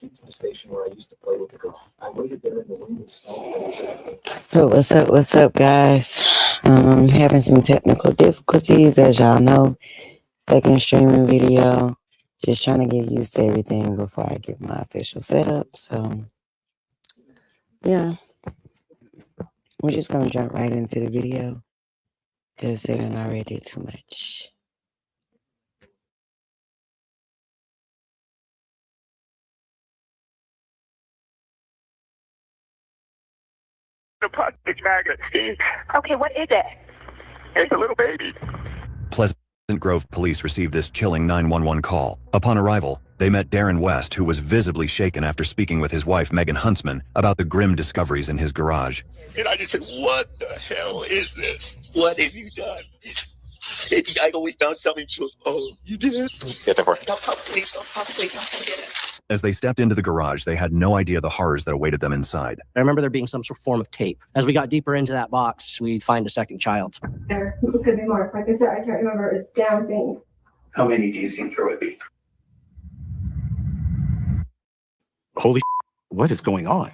to the station where I used to play with the girl. I waited there in the wind and snow. So what's up, guys? Having some technical difficulties, as y'all know. Second streaming video. Just trying to get used to everything before I get my official setup. So, yeah. We're just going to jump right into the video because they done already did too much. The plastic magnet. Okay, what is it? It's a little baby. Pleasant Grove police received this chilling 911 call. Upon arrival, they met Darren West, who was visibly shaken after speaking with his wife, Megan Huntsman, about the grim discoveries in his garage. And I just said, what the hell is this? What have you done? I always found something. She goes, oh, you did? Get there for it. Don't call the police. Don't call the police. I'm going to get it. As they stepped into the garage, they had no idea the horrors that awaited them inside. I remember there being some sort of form of tape. As we got deeper into that box, we'd find a second child. There could be more. Like I said, I can't remember a damn thing. How many do you think there would be? Holy what is going on?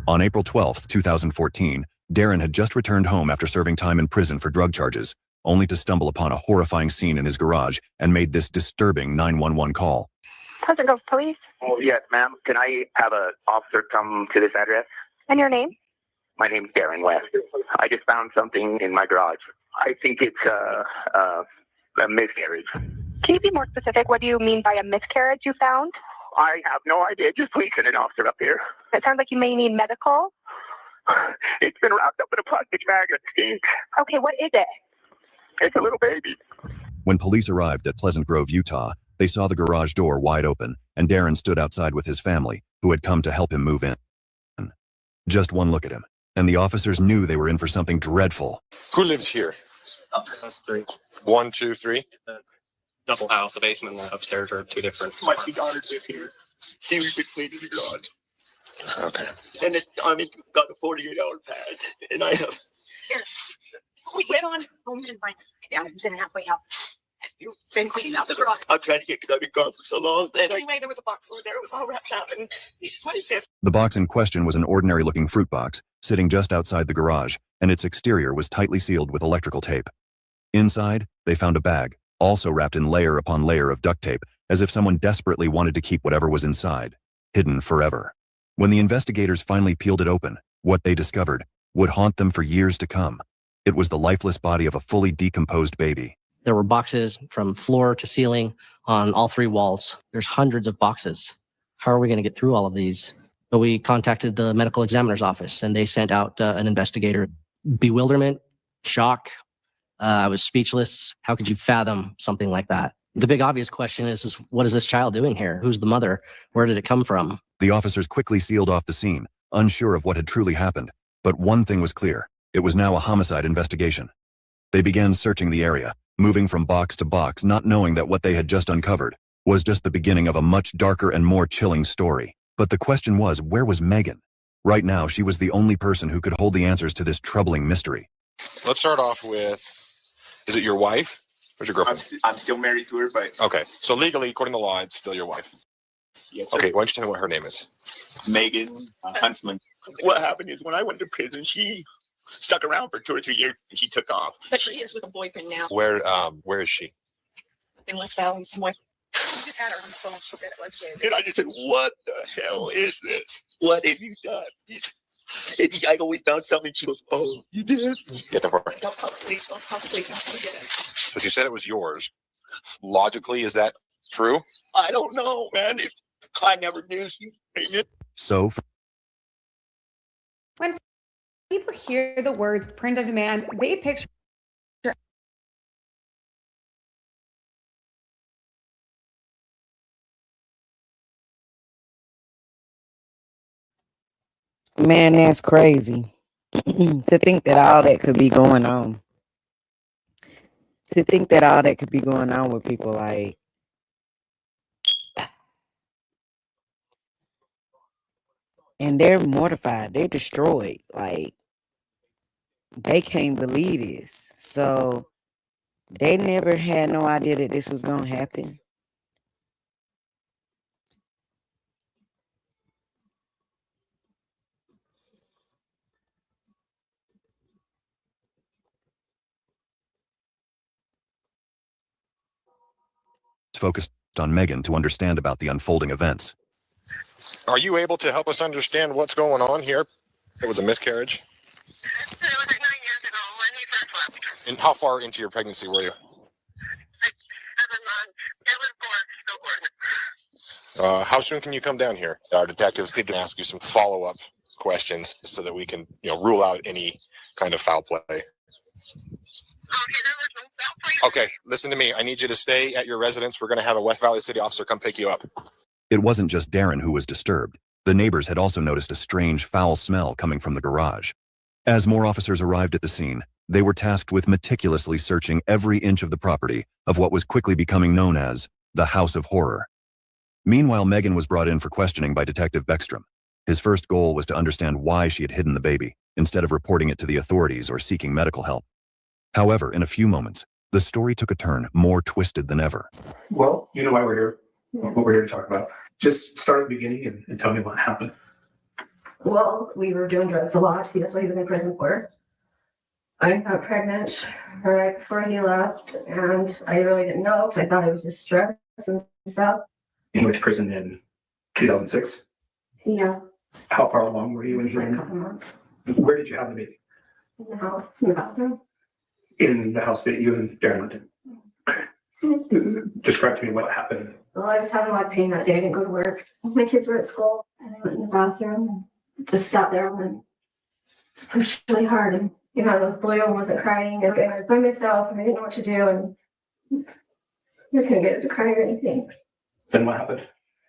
On April 12th, 2014, Darren had just returned home after serving time in prison for drug charges, only to stumble upon a horrifying scene in his garage and made this disturbing 911 call. Pleasant Grove Police. Oh, yes, ma'am. Can I have an officer come to this address? And your name? My name's Darren West. I just found something in my garage. I think it's a miscarriage. Can you be more specific? What do you mean by a miscarriage you found? I have no idea. Just please send an officer up here. It sounds like you may need medical. It's been wrapped up in a plastic magnet. Okay, what is it? It's a little baby. When police arrived at Pleasant Grove, Utah, they saw the garage door wide open, and Darren stood outside with his family, who had come to help him move in. Just one look at him, and the officers knew they were in for something dreadful. Who lives here? That's three. 1, 2, 3. It's a double house. The basement and the upstairs are two different. My two daughters live here. See, we've been cleaning the garage. Okay. And got a 48-hour pass, and I have. Here. We went on home and find yeah, he's in halfway house. You've been cleaning out the garage. I'm trying to get because I've been gone for so long. Anyway, there was a box over there. It was all wrapped up. And he says, what is this? The box in question was an ordinary-looking fruit box, sitting just outside the garage, and its exterior was tightly sealed with electrical tape. Inside, they found a bag, also wrapped in layer upon layer of duct tape, as if someone desperately wanted to keep whatever was inside, hidden forever. When the investigators finally peeled it open, what they discovered would haunt them for years to come. It was the lifeless body of a fully decomposed baby. There were boxes from floor to ceiling on all three walls. There's hundreds of boxes. How are we going to get through all of these? But we contacted the medical examiner's office, and they sent out an investigator. Bewilderment, shock. I was speechless. How could you fathom something like that? The big obvious question is what is this child doing here? Who's the mother? Where did it come from? The officers quickly sealed off the scene, unsure of what had truly happened. But one thing was clear. It was now a homicide investigation. They began searching the area, moving from box to box, not knowing that what they had just uncovered was just the beginning of a much darker and more chilling story. But the question was, where was Megan? Right now, she was the only person who could hold the answers to this troubling mystery. Let's start off with, is it your wife or your girlfriend? I'm still married to her, but... Okay, so legally, according to the law, it's still your wife. Yes, sir. Okay, why don't you tell me what her name is? Megan Huntsman. What happened is when I went to prison, she stuck around for 2 or 3 years and she took off. But she is with a boyfriend now. Where is she? In West Valley somewhere. She just had her on the phone. She said it was his. And I just said, what the hell is this? What have you done? I always found something. She goes, oh, you did? Get there for it. Don't call the police. Don't call the police. I'm going to get it. So she said it was yours. Logically, is that true? I don't know, man. I never knew she made it. So, When people hear the words print on demand, they picture Man, that's crazy. To think that all that could be going on. To think that all that could be going on with people like and they're mortified, they're destroyed. Like they can't believe this. So they never had no idea that this was gonna happen. focused on Megan to understand about the unfolding events. Are you able to help us understand what's going on here? It was a miscarriage. It was 9 years ago when he first left. And how far into your pregnancy were you? 7 months. It was born. How soon can you come down here? Our detectives need to ask you some follow-up questions so that we can, rule out any kind of foul play. Okay, there was no foul play. Okay, listen to me. I need you to stay at your residence. We're going to have a West Valley City officer come pick you up. It wasn't just Darren who was disturbed. The neighbors had also noticed a strange, foul smell coming from the garage. As more officers arrived at the scene, they were tasked with meticulously searching every inch of the property of what was quickly becoming known as the House of Horror. Meanwhile, Megan was brought in for questioning by Detective Beckstrom. His first goal was to understand why she had hidden the baby, instead of reporting it to the authorities or seeking medical help. However, in a few moments, the story took a turn more twisted than ever. Well, you know why we're here, what we're here to talk about. Just start at the beginning and tell me what happened. Well, we were doing drugs a lot. That's what he was in prison for. I got pregnant right before he left, and I really didn't know because I thought I was just stressed and stuff. You went to prison in 2006? Yeah, How far along were you when you for were a in? couple months. Where did you have the baby? In the house, in the bathroom. In the house that you and Darren lived in. Describe to me what happened. Well, I was having a lot of pain that day. I didn't go to work. My kids were at school, and I went in the bathroom and just sat there and just pushed really hard. And I was blue and wasn't crying. And I was by myself, and I didn't know what to do. And I couldn't get it to cry or anything. Then what happened?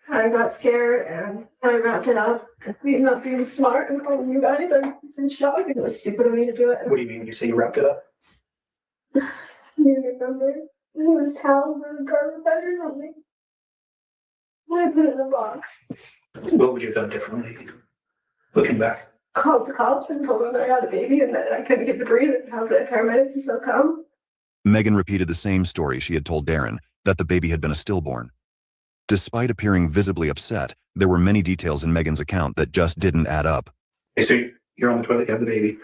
I got scared and I wrapped it up. And not being smart and calling you guys, I was in shock. It was stupid of me to do it. What do you mean when you say you wrapped it up? You remember? It was towels or garment bag or something. I put it in a box. What would you have done differently looking back? Called the cops and told them that I had a baby and that I couldn't get to breathe and have the paramedics still come. Megan repeated the same story she had told Darren, that the baby had been a stillborn. Despite appearing visibly upset, there were many details in Megan's account that just didn't add up. Okay, so you're on the toilet, you have the baby.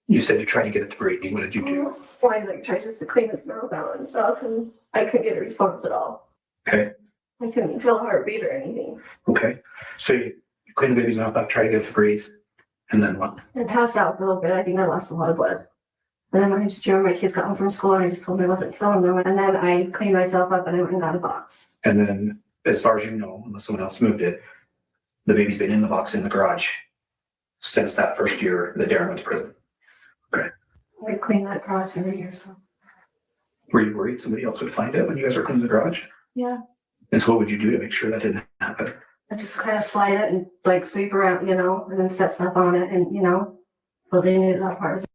You said you tried to get it to breathe. What did you do? Well, I tried just to clean his mouth out and stuff, and I couldn't get a response at all. Okay. I couldn't feel a heartbeat or anything. Okay. So you clean the baby's mouth out, try to get it to breathe, and then what? I passed out for a little bit. I think I lost a lot of blood. And then I just remember my kids got home from school and I just told them I wasn't feeling them. And then I cleaned myself up and I went and got a box. And then, as far as you know, unless someone else moved it, the baby's been in the box in the garage since that first year that Darren went to prison. Okay. I clean that garage every year, so. Were you worried somebody else would find it when you guys were cleaning the garage? Yeah. And so what would you do to make sure that didn't happen? I just kind of slide it and like sweep around, and then set stuff on it and, but they knew that part was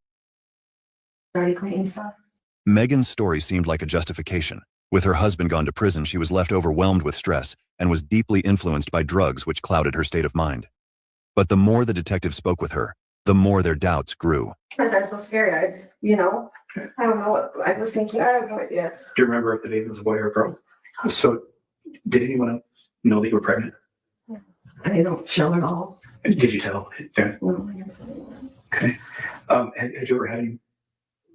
already cleaning stuff. Megan's story seemed like a justification. With her husband gone to prison, she was left overwhelmed with stress and was deeply influenced by drugs which clouded her state of mind. But the more the detective spoke with her, the more their doubts grew. Because I was so scared, I don't know what I was thinking. I have no idea. Do you remember if the baby was a boy or a girl? So did anyone know that you were pregnant? I don't show at all. Did you tell Darren? No, I never told anyone. Okay. Had you ever had any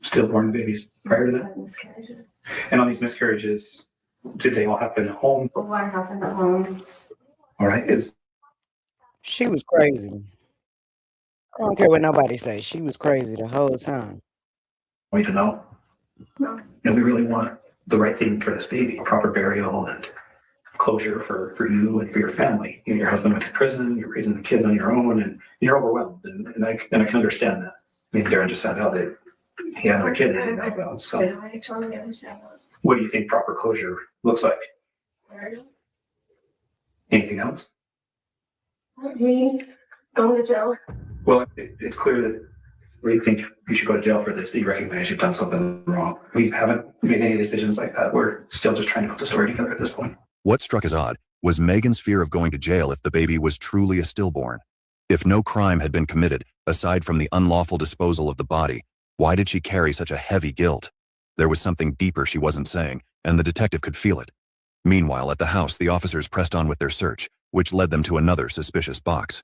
stillborn babies prior to that? Miscarriages. And on these miscarriages, did they all happen at home? One happened at home. All right. She was crazy. I don't care what nobody says. She was crazy the whole time. Want you to know? No. And we really want the right thing for this baby, proper burial and closure for you and for your family. Your husband went to prison, you're raising the kids on your own, and you're overwhelmed. And I can understand that. I mean, Darren just found out that he had another kid and he didn't know about. So I totally understand that. what do you think proper closure looks like? Anything else? Me going to jail. Well, it's clear that we think you should go to jail for this, that you recognize you've done something wrong. We haven't made any decisions like that. We're still just trying to put the story together at this point. What struck as odd was Megan's fear of going to jail if the baby was truly a stillborn. If no crime had been committed, aside from the unlawful disposal of the body, why did she carry such a heavy guilt? There was something deeper she wasn't saying, and the detective could feel it. Meanwhile, at the house, the officers pressed on with their search, which led them to another suspicious box.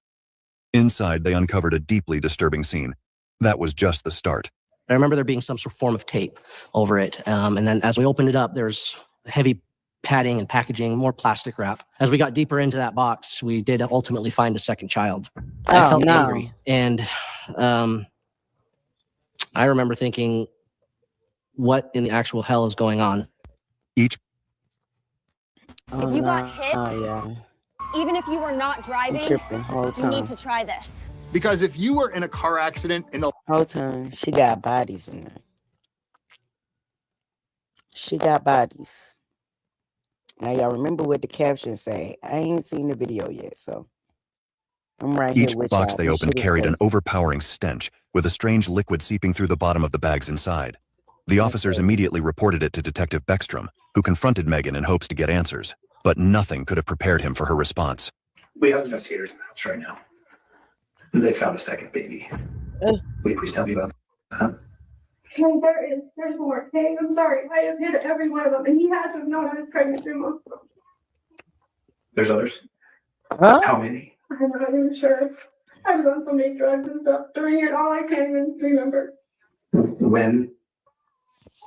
Inside, they uncovered a deeply disturbing scene. That was just the start. I remember there being some sort of form of tape over it. And then as we opened it up, there's a heavy padding and packaging, more plastic wrap. As we got deeper into that box, we did ultimately find a second child. I felt angry. And I remember thinking, what in the actual hell is going on? If you got hit, even if you were not driving, you need to try this. Because if you were in a car accident in the whole time, she got bodies in there. She got bodies. Now y'all remember what the caption say. I ain't seen the video yet, so I'm right here with y'all. Each box they opened carried an overpowering stench, with a strange liquid seeping through the bottom of the bags inside. The officers immediately reported it to Detective Beckstrom, who confronted Megan in hopes to get answers, but nothing could have prepared him for her response. We have investigators in the house right now. They found a second baby. Will you please tell me about that? There's more. Hey, I'm sorry. I have hit every one of them, and he had to have known I was pregnant through most of them. There's others? Huh? How many? I'm not even sure. I was on so many drugs and stuff during it. All I can't even remember. When?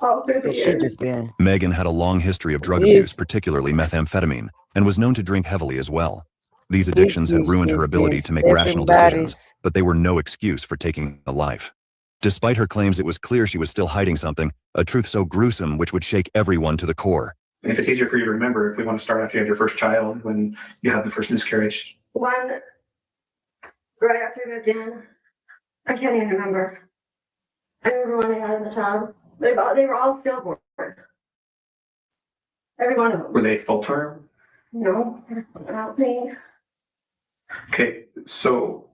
All through the years. Megan had a long history of drug abuse, particularly methamphetamine, and was known to drink heavily as well. These addictions had ruined her ability to make rational decisions, but they were no excuse for taking a life. Despite her claims it was clear she was still hiding something, a truth so gruesome which would shake everyone to the core. If it's easier for you to remember, if we want to start after you had your first child, when you had the first miscarriage. One, right after I moved in, I can't even remember. I remember when I had the child. They were all stillborn. Every one of them. Were they full term? No, not me. Okay, so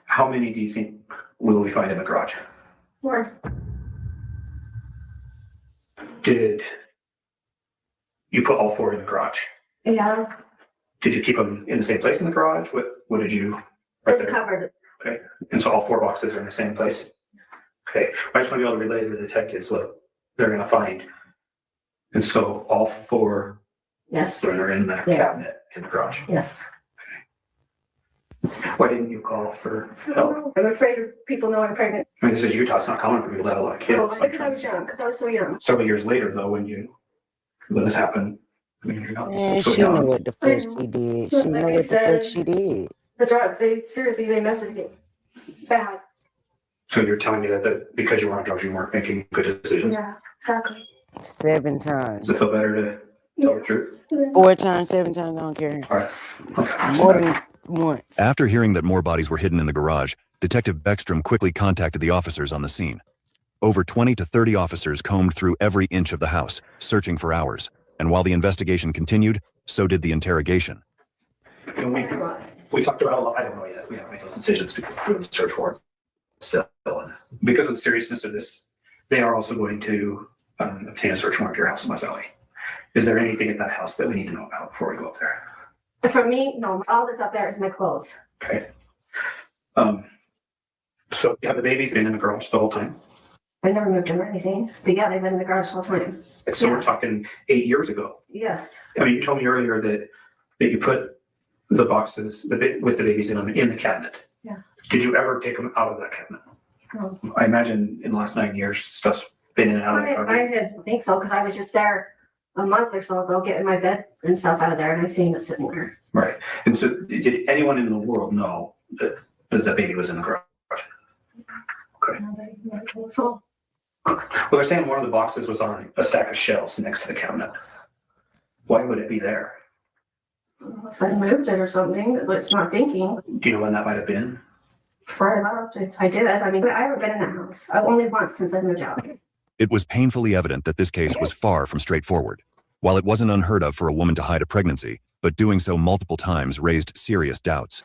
how many do you think will we find in the garage? 4. Did you put all 4 in the garage? Yeah. Did you keep them in the same place in the garage? What did you? Right It's there. covered. Okay, and so all 4 boxes are in the same place? Okay, I just want to be able to relay to the detectives what they're going to find. And so all 4 are in the cabinet in the garage? Yes. Why didn't you call for help? I'm afraid of people knowing I'm pregnant. I mean, this is Utah. It's not common for people to have a lot of kids. Oh, because I was young, because I was so young. Several years later, though, when this happened, I mean, you're not Man, so she young. knew what the fuck she did. She knew what the fuck she did. The drugs, they messed with me. Bad. So you're telling me that because you were on drugs, you weren't making good decisions? Yeah, exactly. 7 times. Does it feel better to tell the truth? 4 times, 7 times, I don't care. All right. Okay. More than once. After hearing that more bodies were hidden in the garage, Detective Beckstrom quickly contacted the officers on the scene. Over 20 to 30 officers combed through every inch of the house, searching for hours. And while the investigation continued, so did the interrogation. And we talked about a lot. I don't know yet. We haven't made those decisions because we're doing the search warrant still. Because of the seriousness of this, they are also going to obtain a search warrant for your house in West Valley. Is there anything at that house that we need to know about before we go up there? For me, no. All that's up there is my clothes. Okay. So you have the babies been in the garage the whole time? I never moved them or anything. But yeah, they've been in the garage the whole time. So we're talking 8 years ago. Yes. I mean, you told me earlier that you put the boxes with the babies in them in the cabinet. Yeah. Did you ever take them out of that cabinet? No. I imagine in the last 9 years, stuff's been in and out of the cabinet. I think so, because I was just there a month or so ago getting my bed and stuff out of there, and I seen it sitting there. Right. And so did anyone in the world know that the baby was in the garage? Okay. So, Well, they're saying one of the boxes was on a stack of shelves next to the cabinet. Why would it be there? unless I moved it or something, but it's not thinking. Do you know when that might have been? Before I left, I did. I mean, I haven't been in that house. I've only once since I moved out. It was painfully evident that this case was far from straightforward. While it wasn't unheard of for a woman to hide a pregnancy, but doing so multiple times raised serious doubts.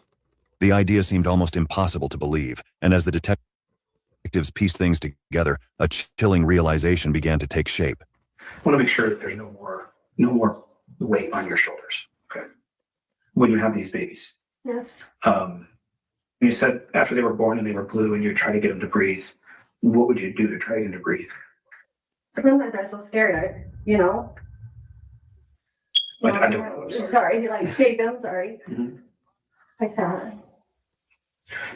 The idea seemed almost impossible to believe, and as the detectives pieced things together, a chilling realization began to take shape. I want to make sure that there's no more weight on your shoulders. Okay. When you have these babies. Yes. You said after they were born and they were blue and you try to get them to breathe. What would you do to try to get them to breathe? Sometimes I was so scared, I don't know. I'm sorry. Sorry, like shake them, sorry. Mm-hmm. Like that.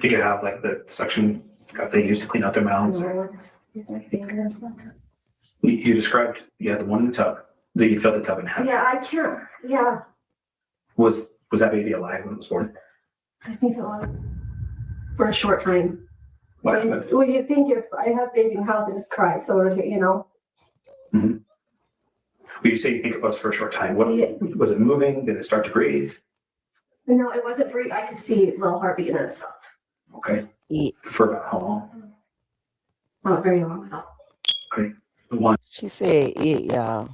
Did you have like the suction cup they used to clean out their mouths? No, I just use my finger and stuff. You described you had the one in the tub. that you filled the tub and had? Yeah, I can't. Yeah, Was that baby alive when it was born? I think it was for a short time. What happened? Well, you think if I have baby in the house, I just cry. So, you know. Mm-hmm. Well, you say you think it was for a short time. What was it moving? Did it start to breathe? No, it wasn't breathing. I could see little heartbeat and it stopped. Okay. Yeah. For about how long? Not very long at all. Okay. The one. She said it, y'all.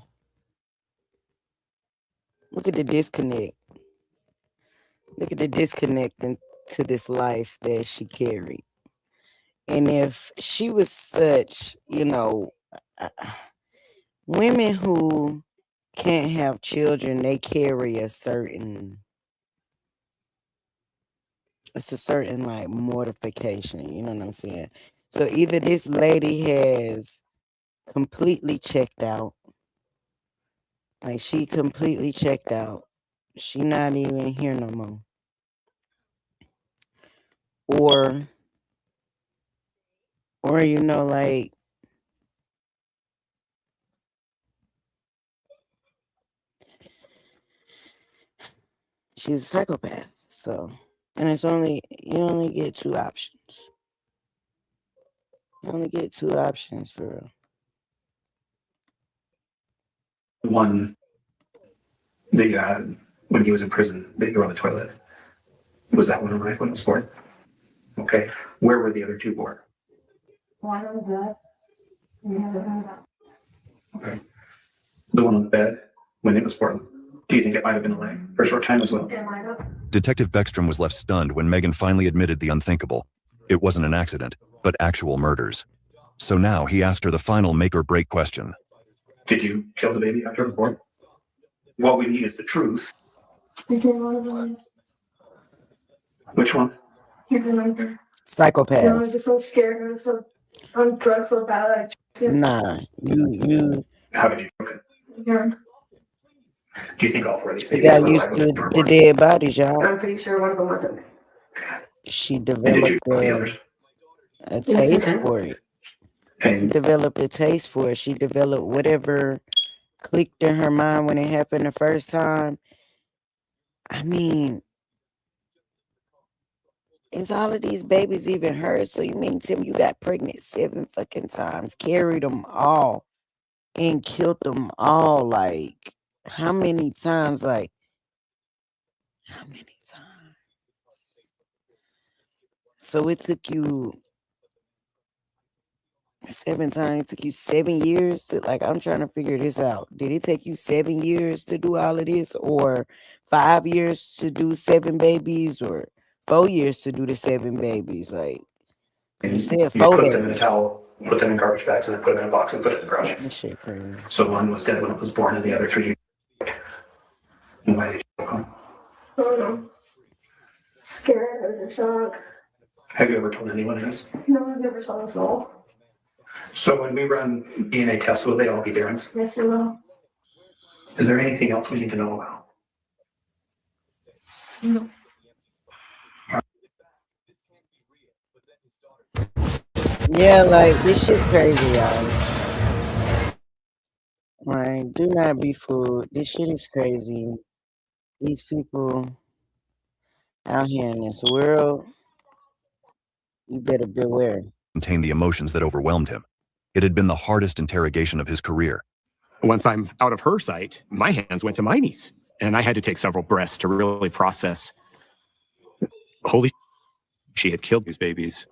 Look at the disconnect. Look at the disconnect into this life that she carried. And if she was such, you know, women who can't have children, they carry a certain like mortification, you know what I'm saying? So either this lady has completely checked out, like she completely checked out, she not even here no more, or you know, like she's a psychopath. So, and you only get two options. You only get two options for real. One that you had when he was in prison, that you were on the toilet. Was that one alive when it was born? Okay. Where were the other two born? One on the bed. And the other on the bed. Okay. The one on the bed when it was born. Do you think it might have been alive for a short time as well? It might have. Detective Beckstrom was left stunned when Megan finally admitted the unthinkable. It wasn't an accident, but actual murders. So now he asked her the final make-or-break question. Did you kill the baby after it was born? What we need is the truth. You did one of them. Which one? You remember? Psychopath. I was just so scared. I was so on drugs so bad. Nah, you. How did you cook it? Yeah. Do you think all four of these She babies got were used alive to when they were the born? dead bodies, y'all. I'm pretty sure one of them wasn't. She And did developed you kill the others? a taste okay. for it. And Developed a taste for it. She developed whatever clicked in her mind when it happened the first time. I mean, is all of these babies even hers? So you mean Tim, you got pregnant 7 fucking times, carried them all, and killed them all? Like, how many times? Like, how many times? So it took you 7 times. It took you 7 years to, like, I'm trying to figure this out. Did it take you 7 years to do all of this, or 5 years to do 7 babies, or 4 years to do the 7 babies? Like, you said you 4 put them in a babies. towel, put them in garbage bags, and then put them in a box and put it in the garage. That shit crazy. So one was dead when it was born, and the other three. And why did you go home? I don't know. Scared. I was in shock. Have you ever told anyone this? No one's ever saw us all. So when we run DNA tests, will they all be Darren's? Yes, I will. Is there anything else we need to know about? No. Yeah, like, this shit crazy, y'all. Like, do not be fooled. This shit is crazy. These people out here in this world, you better beware. Contained the emotions that overwhelmed him. It had been the hardest interrogation of his career. Once I'm out of her sight, my hands went to my knees, and I had to take several breaths to really process. Holy, she had killed these babies.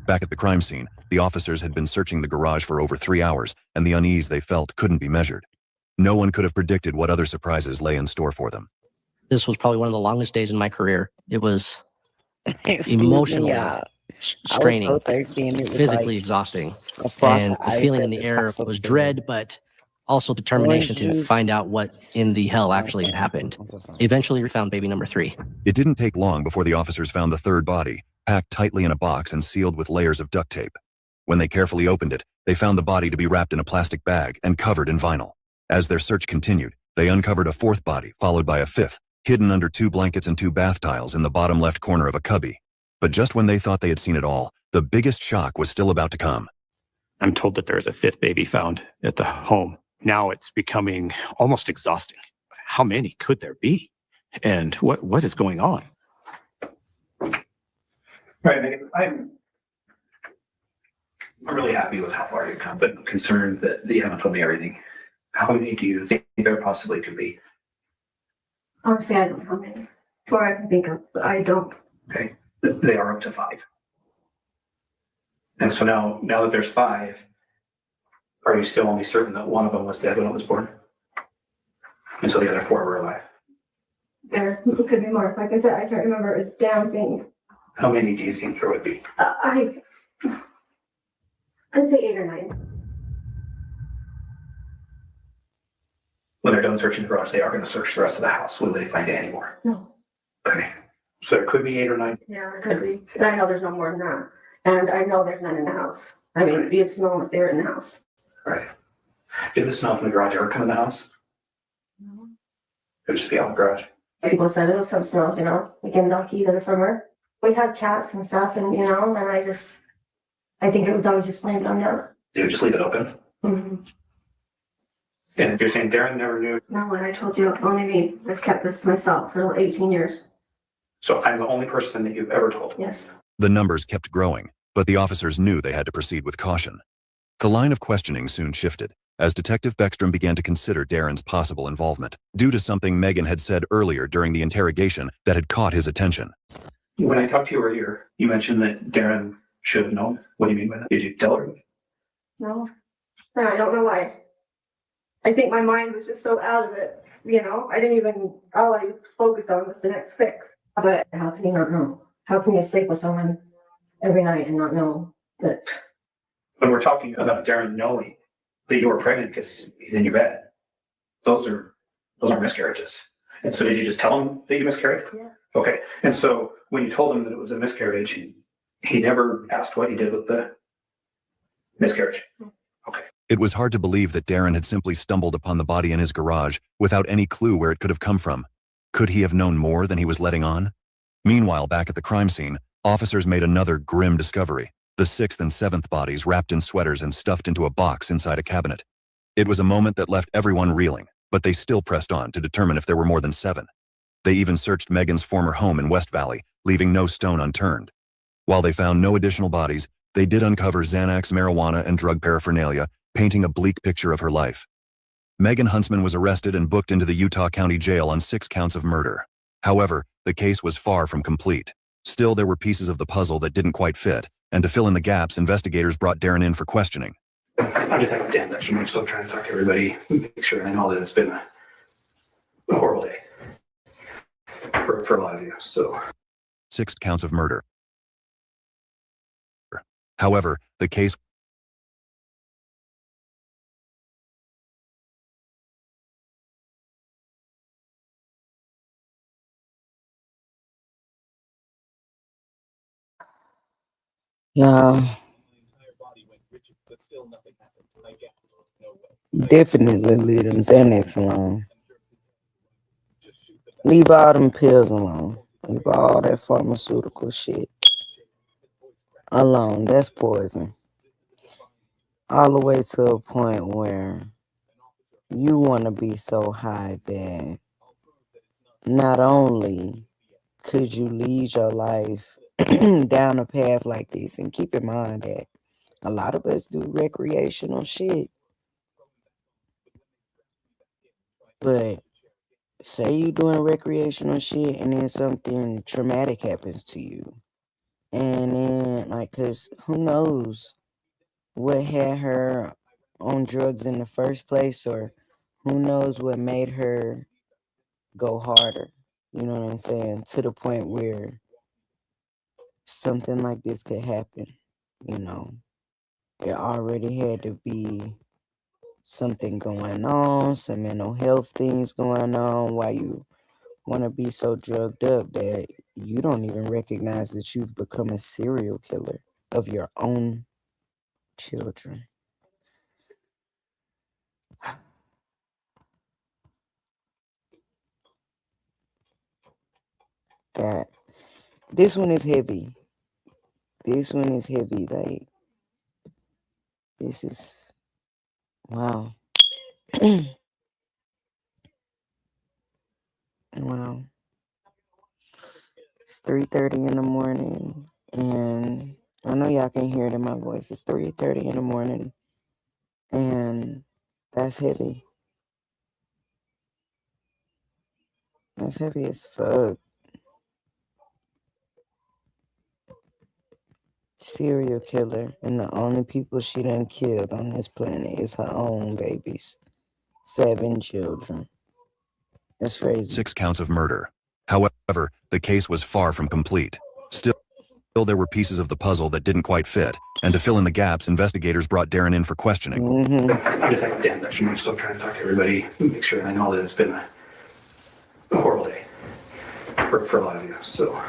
Back at the crime scene, the officers had been searching the garage for over 3 hours, and the unease they felt couldn't be measured. No one could have predicted what other surprises lay in store for them. This was probably one of the longest days in my career. It was Excuse me, emotionally y'all. straining, I was so thirsty, and it was physically like exhausting. a frost And the ice feeling at in the the air top was of the- dread, but also determination Orange to juice. find out what in the hell actually had happened. Eventually, we found baby number 3. It didn't take long before the officers found the third body, packed tightly in a box and sealed with layers of duct tape. When they carefully opened it, they found the body to be wrapped in a plastic bag and covered in vinyl. As their search continued, they uncovered a 4th body, followed by a 5th, hidden under 2 blankets and 2 bath tiles in the bottom left corner of a cubby. But just when they thought they had seen it all, the biggest shock was still about to come. I'm told that there is a 5th baby found at the home. now it's becoming almost exhausting. How many could there be? And what is going on? Right, Megan, I'm really happy with how far you've come, but I'm concerned that you haven't told me everything. How many do you think there possibly could be? Honestly, I don't know how many. Or I can think of, but I don't. Okay, they are up to 5. And so now that there's 5, are you still only certain that one of them was dead when it was born? And so the other 4 were alive? There could be more. Like I said, I can't remember a damn thing. How many do you think there would be? I'd say 8 or 9. When they're done searching the garage, they are going to search the rest of the house. Will they find any more? No. Okay. So there could be 8 or 9? Yeah, there could be. But I know there's no more than that. And I know there's none in the house. I mean, you'd smell if they were in the house. Right. Did the smell from the garage ever come in the house? No. It would just be out in the garage. People said it was some smell, you know, like in the heat of the summer. We had cats and stuff, and you know, and I think it was always just blamed on them. You would just leave it open? Mm-hmm. And you're saying Darren never knew? No, when I told you, only me. I've kept this to myself for 18 years. So I'm the only person that you've ever told? Yes. The numbers kept growing, but the officers knew they had to proceed with caution. The line of questioning soon shifted, as Detective Beckstrom began to consider Darren's possible involvement, due to something Megan had said earlier during the interrogation that had caught his attention. When I talked to you earlier, you mentioned that Darren should have known. What do you mean by that? Did you tell her? No. No, I don't know why. I think my mind was just so out of it, you know? All I focused on was the next fix. But how can you not know? How can you sleep with someone every night and not know that? When we're talking about Darren knowing that you were pregnant because he's in your bed, those are miscarriages. And so did you just tell him that you miscarried? Yeah. Okay. And so when you told him that it was a miscarriage, he never asked what he did with the miscarriage. Okay. It was hard to believe that Darren had simply stumbled upon the body in his garage without any clue where it could have come from. Could he have known more than he was letting on? Meanwhile, back at the crime scene, officers made another grim discovery: the 6th and 7th bodies wrapped in sweaters and stuffed into a box inside a cabinet. It was a moment that left everyone reeling, but they still pressed on to determine if there were more than 7. They even searched Megan's former home in West Valley, leaving no stone unturned. While they found no additional bodies, they did uncover Xanax, marijuana, and drug paraphernalia, painting a bleak picture of her life. Megan Huntsman was arrested and booked into the Utah County Jail on 6 counts of murder. However, the case was far from complete. Still, there were pieces of the puzzle that didn't quite fit, and to fill in the gaps, investigators brought Darren in for questioning. I'm just having damn extra. I'm still trying to talk to everybody, make sure I know that it's been a horrible day for a lot of you. So 6 counts of murder. However, the case Yeah, definitely leave them Xanax alone. Leave all them pills alone. Leave all that pharmaceutical shit alone. That's poison. All the way to a point where you want to be so high that not only could you lead your life down a path like this, and keep in mind that a lot of us do recreational shit, but say you doing recreational shit and then something traumatic happens to you, and then cause who knows what had her on drugs in the first place, or who knows what made her go harder, you know what I'm saying, to the point where something like this could happen. You know, there already had to be something going on, some mental health things going on, why you want to be so drugged up that you don't even recognize that you've become a serial killer of your own children. That this one is heavy. This one is heavy. Like, this is wow. Well, it's 3:30 in the morning, and I know y'all can hear it in my voice. It's 3:30 in the morning, and that's heavy. That's heavy as fuck. Serial killer, and the only people she done killed on this planet is her own babies. 7 children. That's crazy. 6 counts of murder. However, the case was far from complete. Still, there were pieces of the puzzle that didn't quite fit, and to fill in the gaps, investigators brought Darren in for questioning. I'm just like, damn, actually, I'm still trying to talk to everybody, make sure I know that it's been a horrible day for a lot of you. So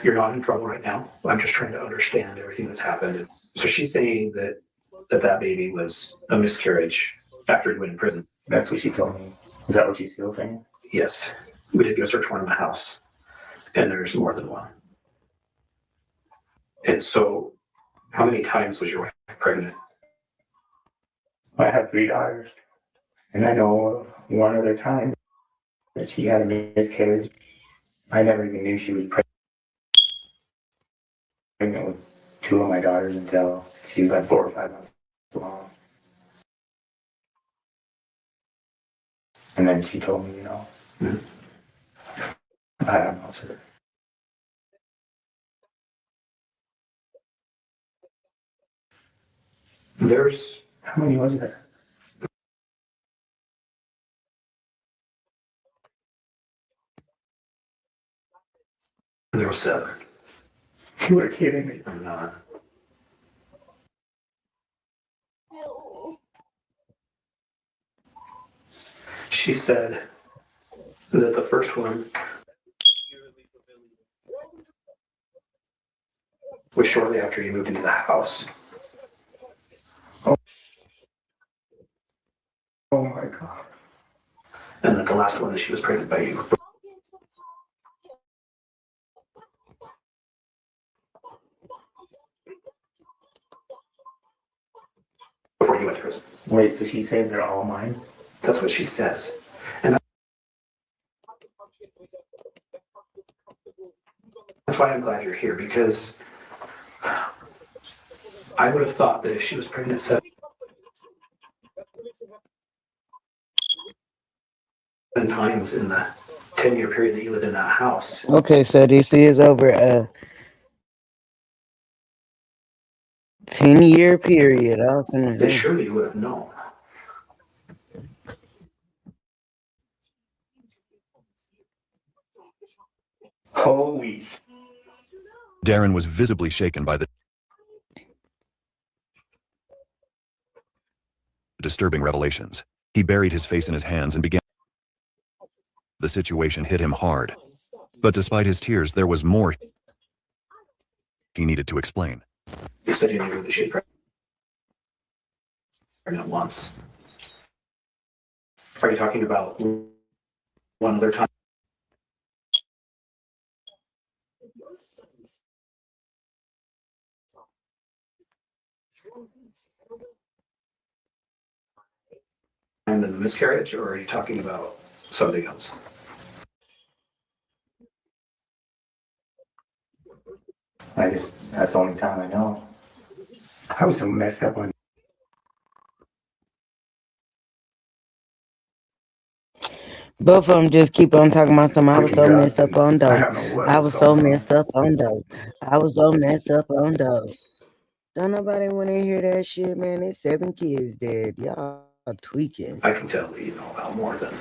you're not in trouble right now. I'm just trying to understand everything that's happened. So she's saying that baby was a miscarriage after he went in prison. That's what she told me. Is that what she's still saying? Yes. We did get a search warrant in the house, and there's more than one. And so, how many times was your wife pregnant? I have 3 daughters, and I know one other time that she had a miscarriage. I never even knew she was pregnant with 2 of my daughters until she was like 4 or 5 months long. And then she told me, you know, I don't know, sir. There's, how many was there? There were 7. You were kidding me. I'm not. She said that the first one was shortly after you moved into the house. Oh my God. And that the last one that she was pregnant by you. Before you went to prison. Wait, so she says they're all mine? That's what she says. And that's why I'm glad you're here, because I would have thought that if she was pregnant 7 times in the 10-year period that you lived in that house. Okay, so this is over a 10-year period. Then surely you would have known. Holy. Darren was visibly shaken by the disturbing revelations. He buried his face in his hands and began. The situation hit him hard. But despite his tears, there was more he needed to explain. You said you knew that she was pregnant once. Are you talking about one other time? And then the miscarriage, or are you talking about something else? That's the only time I know. I was so messed up on. Both of them just keep on talking about something. I was so messed up on dope. I was so messed up on dope. I was so messed up on dope. Don't nobody want to hear that shit, man. It's 7 kids dead. Y'all tweaking. I can tell that you know about more than